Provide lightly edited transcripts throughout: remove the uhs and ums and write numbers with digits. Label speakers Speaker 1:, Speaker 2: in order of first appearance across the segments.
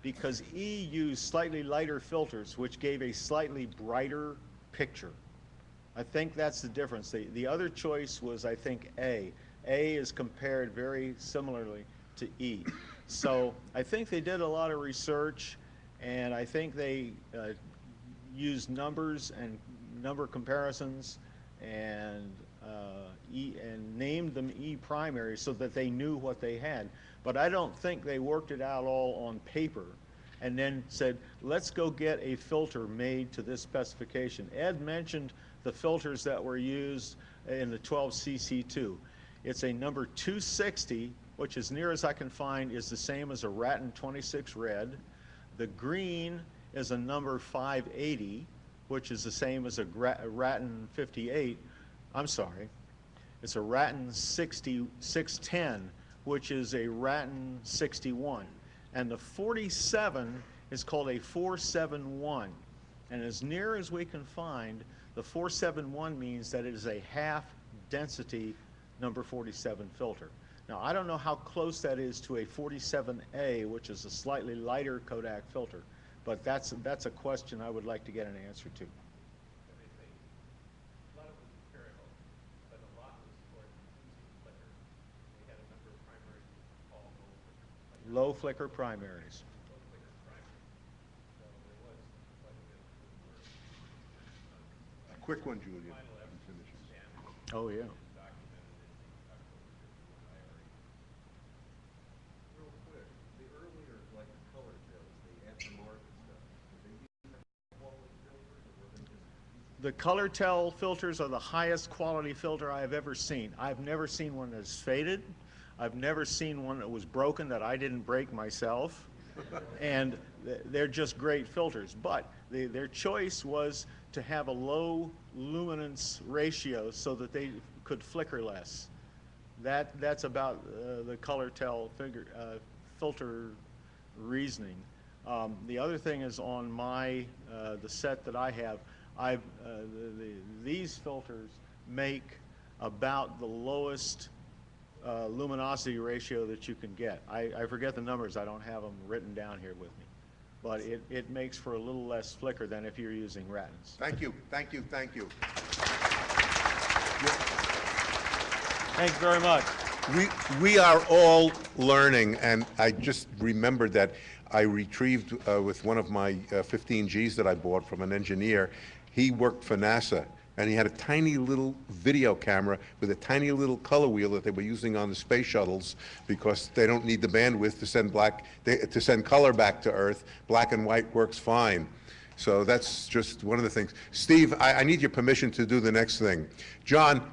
Speaker 1: because E used slightly lighter filters, which gave a slightly brighter picture. I think that's the difference. The other choice was, I think, A. A is compared very similarly to E. So I think they did a lot of research, and I think they used numbers and number comparisons and named them E primaries so that they knew what they had. But I don't think they worked it out all on paper and then said, let's go get a filter made to this specification. Ed mentioned the filters that were used in the 12cc2. It's a number 260, which as near as I can find is the same as a Ratten 26 red. The green is a number 580, which is the same as a Ratten 58. I'm sorry, it's a Ratten 610, which is a Ratten 61. And the 47 is called a 471. And as near as we can find, the 471 means that it is a half density number 47 filter. Now, I don't know how close that is to a 47A, which is a slightly lighter Kodak filter, but that's a question I would like to get an answer to. Low flicker primaries.
Speaker 2: A quick one, Julia.
Speaker 1: Oh, yeah.
Speaker 3: Real quick, the earlier, like the color fills, the aftermarket stuff, did they use quality filters, or were they just...
Speaker 1: The color tell filters are the highest quality filter I have ever seen. I've never seen one that's faded. I've never seen one that was broken that I didn't break myself. And they're just great filters. But their choice was to have a low luminance ratio so that they could flicker less. That's about the color tell filter reasoning. The other thing is on the set that I have, these filters make about the lowest luminosity ratio that you can get. I forget the numbers. I don't have them written down here with me. But it makes for a little less flicker than if you're using Rattens.
Speaker 2: Thank you, thank you, thank you.
Speaker 1: Thanks very much.
Speaker 2: We are all learning, and I just remembered that I retrieved with one of my 15Gs that I bought from an engineer. He worked for NASA, and he had a tiny little video camera with a tiny little color wheel that they were using on the space shuttles because they don't need the bandwidth to send color back to Earth. Black and white works fine. So that's just one of the things. Steve, I need your permission to do the next thing. John,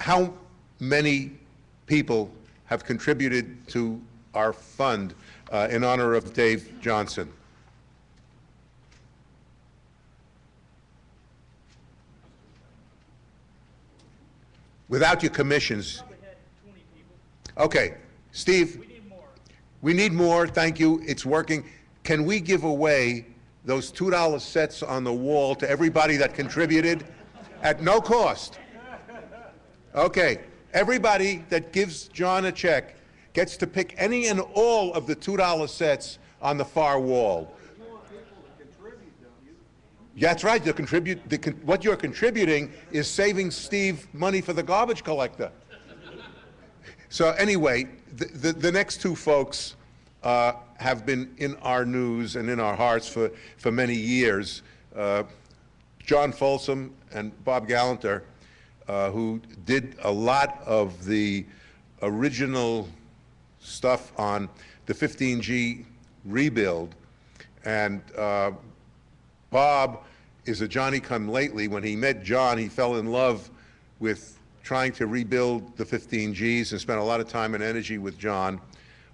Speaker 2: how many people have contributed to our fund in honor of Dave Johnson? Without your commissions. Okay, Steve. We need more. We need more, thank you, it's working. Can we give away those $2 sets on the wall to everybody that contributed at no cost? Okay, everybody that gives John a check gets to pick any and all of the $2 sets on the far wall. That's right, they'll contribute. What you're contributing is saving Steve money for the garbage collector. So anyway, the next two folks have been in our news and in our hearts for many years. John Folsom and Bob Gallanter, who did a lot of the original stuff on the 15G rebuild. And Bob is a Johnny-come-lately. When he met John, he fell in love with trying to rebuild the 15Gs and spent a lot of time and energy with John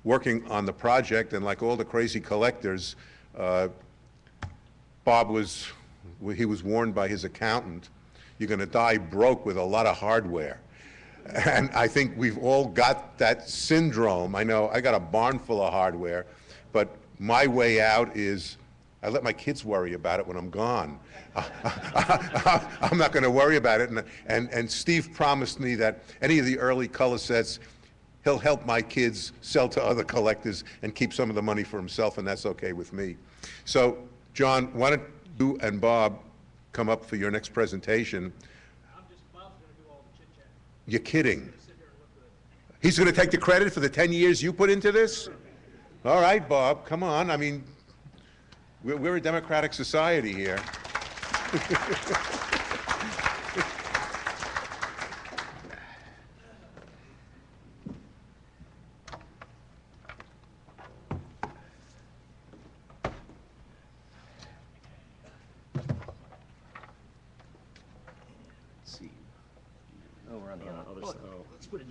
Speaker 2: working on the project. And like all the crazy collectors, Bob was warned by his accountant, you're going to die broke with a lot of hardware. And I think we've all got that syndrome. I know I got a barn full of hardware, but my way out is I let my kids worry about it when I'm gone. I'm not going to worry about it. And Steve promised me that any of the early color sets, he'll help my kids sell to other collectors and keep some of the money for himself, and that's okay with me. So, John, why don't you and Bob come up for your next presentation?
Speaker 4: Bob's gonna do all the chit chat.
Speaker 2: You're kidding.
Speaker 4: Sit here and look good.
Speaker 2: He's going to take the credit for the 10 years you put into this? All right, Bob, come on. I mean, we're a democratic society here.
Speaker 5: Let's see. Oh, we're on the other side.
Speaker 4: Let's put it just